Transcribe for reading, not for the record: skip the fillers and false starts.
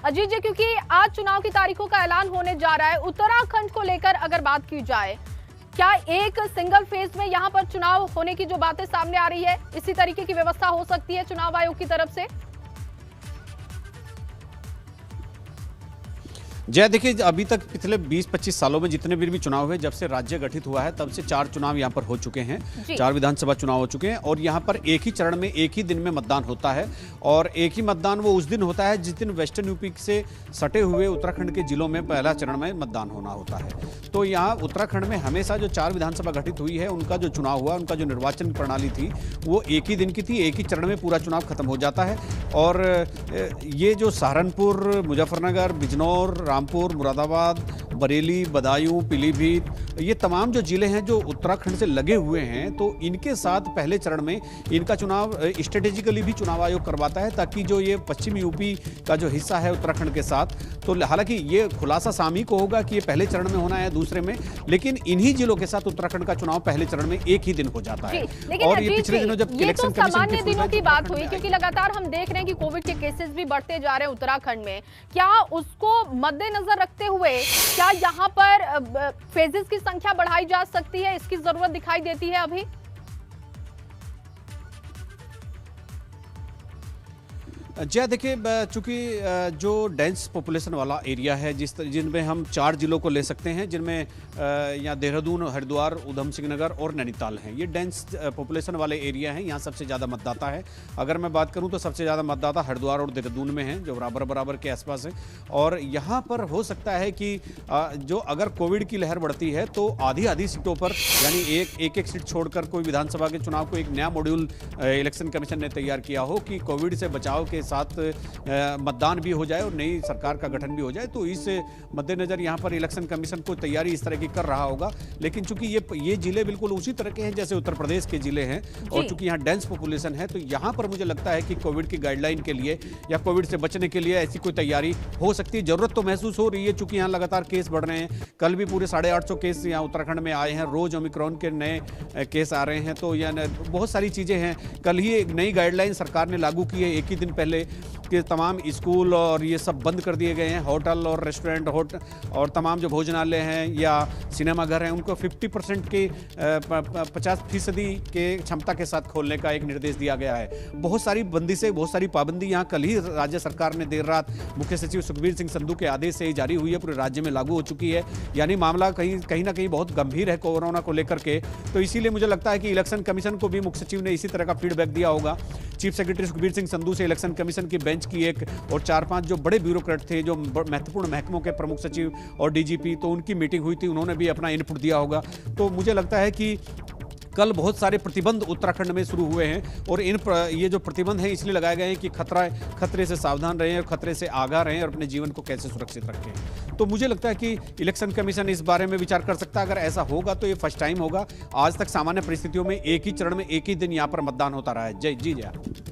अजीत जी, क्योंकि आज चुनाव की तारीखों का ऐलान होने जा रहा है, उत्तराखंड को लेकर अगर बात की जाए, क्या एक सिंगल फेज में यहां पर चुनाव होने की जो बातें सामने आ रही है, इसी तरीके की व्यवस्था हो सकती है चुनाव आयोग की तरफ से? जय, देखिए अभी तक पिछले 20-25 सालों में जितने भी चुनाव हुए, जब से राज्य गठित हुआ है तब से 4 चुनाव यहाँ पर हो चुके हैं। 4 विधानसभा चुनाव हो चुके हैं और यहाँ पर एक ही चरण में एक ही दिन में मतदान होता है और एक ही मतदान वो उस दिन होता है जिस दिन वेस्टर्न यूपी से सटे हुए उत्तराखंड के जिलों में पहला चरण में मतदान होना होता है। तो यहाँ उत्तराखंड में हमेशा जो 4 विधानसभा गठित हुई है, उनका जो चुनाव हुआ, उनका जो निर्वाचन प्रणाली थी, वो एक ही दिन की थी, एक ही चरण में पूरा चुनाव खत्म हो जाता है। और ये जो सहारनपुर, मुजफ्फरनगर, बिजनौर, रामपुर, मुरादाबाद, बरेली, बदायूं, पीलीभीत, ये तमाम जो जिले हैं जो उत्तराखंड से लगे हुए हैं, तो इनके साथ पहले चरण में इनका चुनाव स्ट्रेटेजिकली भी चुनाव आयोग करवाता है, ताकि जो ये पश्चिमी यूपी का जो हिस्सा है उत्तराखंड के साथ, तो हालांकि ये खुलासा शामी को होगा कि ये पहले चरण में होना है दूसरे में, लेकिन इन्हीं जिलों के साथ उत्तराखंड का चुनाव पहले चरण में एक ही दिन हो जाता है। और ये पिछले दिनों जब इलेक्शन कमीशन सामान्य दिनों की बात हुई, क्योंकि लगातार हम देख रहे हैं कि कोविड के केसेस भी बढ़ते जा रहे हैं उत्तराखंड में, क्या उसको मद्देनजर रखते हुए क्या यहाँ पर फेजेस की संख्या बढ़ाई जा सकती है? इसकी जरूरत दिखाई देती है अभी? जय, देखिए चूंकि जो डेंस पॉपुलेशन वाला एरिया है, जिनमें हम 4 जिलों को ले सकते हैं, जिनमें यहाँ देहरादून, हरिद्वार, उधम सिंह नगर और नैनीताल हैं, ये डेंस पॉपुलेशन वाले एरिया हैं, यहाँ सबसे ज़्यादा मतदाता है। अगर मैं बात करूँ तो सबसे ज़्यादा मतदाता हरिद्वार और देहरादून में हैं, जो बराबर के आसपास हैं। और यहाँ पर हो सकता है कि जो अगर कोविड की लहर बढ़ती है तो आधी सीटों पर, यानी एक सीट छोड़कर कोई विधानसभा के चुनाव को एक नया मॉड्यूल इलेक्शन कमीशन ने तैयार किया हो कि कोविड से बचाव के साथ मतदान भी हो जाए और नई सरकार का गठन भी हो जाए। तो इस मद्देनजर यहाँ पर इलेक्शन कमीशन को तैयारी इस तरह की कर रहा होगा। लेकिन चूंकि ये जिले बिल्कुल उसी तरह के हैं जैसे उत्तर प्रदेश के जिले हैं और चूंकि यहाँ डेंस पॉपुलेशन है, तो यहाँ पर मुझे लगता है कि कोविड की गाइडलाइन के लिए या कोविड से बचने के लिए ऐसी कोई तैयारी हो सकती है। जरूरत तो महसूस हो रही है, चूंकि यहाँ लगातार केस बढ़ रहे हैं। कल भी पूरे 850 केस यहाँ उत्तराखंड में आए हैं, रोज ओमिक्रॉन के नए केस आ रहे हैं। तो यह बहुत सारी चीजें हैं। कल ही एक नई गाइडलाइन सरकार ने लागू की है, एक ही दिन पहले कि तमाम स्कूल और ये सब बंद कर दिए गए हैं। होटल और रेस्टोरेंट और तमाम जो भोजनालय हैं या सिनेमा घर हैं, उनको 50% के 50% के क्षमता के साथ खोलने का एक निर्देश दिया गया है। बहुत सारी बंदिशें, बहुत सारी पाबंदी यहाँ कल ही राज्य सरकार ने देर रात मुख्य सचिव सुखबीर सिंह संधू के आदेश से जारी हुई है, पूरे राज्य में लागू हो चुकी है। यानी मामला कहीं ना कहीं बहुत गंभीर है कोरोना को लेकर के। तो इसीलिए मुझे लगता है कि इलेक्शन कमीशन को भी मुख्य सचिव ने इसी तरह का फीडबैक दिया होगा। चीफ सेक्रेटरी सुखबीर सिंह संधू से इलेक्शन कमीशन की बेंच की एक और 4-5 जो बड़े ब्यूरोक्रेट थे, जो महत्वपूर्ण महकमों के प्रमुख सचिव और डीजीपी, तो उनकी मीटिंग हुई थी, उन्होंने भी अपना इनपुट दिया होगा। तो मुझे लगता है कि कल बहुत सारे प्रतिबंध उत्तराखंड में शुरू हुए हैं और ये जो प्रतिबंध हैं इसलिए लगाए गए हैं कि खतरे से सावधान रहें और खतरे से आगाह रहें और अपने जीवन को कैसे सुरक्षित रखें। तो मुझे लगता है कि इलेक्शन कमीशन इस बारे में विचार कर सकता है। अगर ऐसा होगा तो ये फर्स्ट टाइम होगा। आज तक सामान्य परिस्थितियों में एक ही चरण में एक ही दिन यहाँ पर मतदान होता रहा है। जय।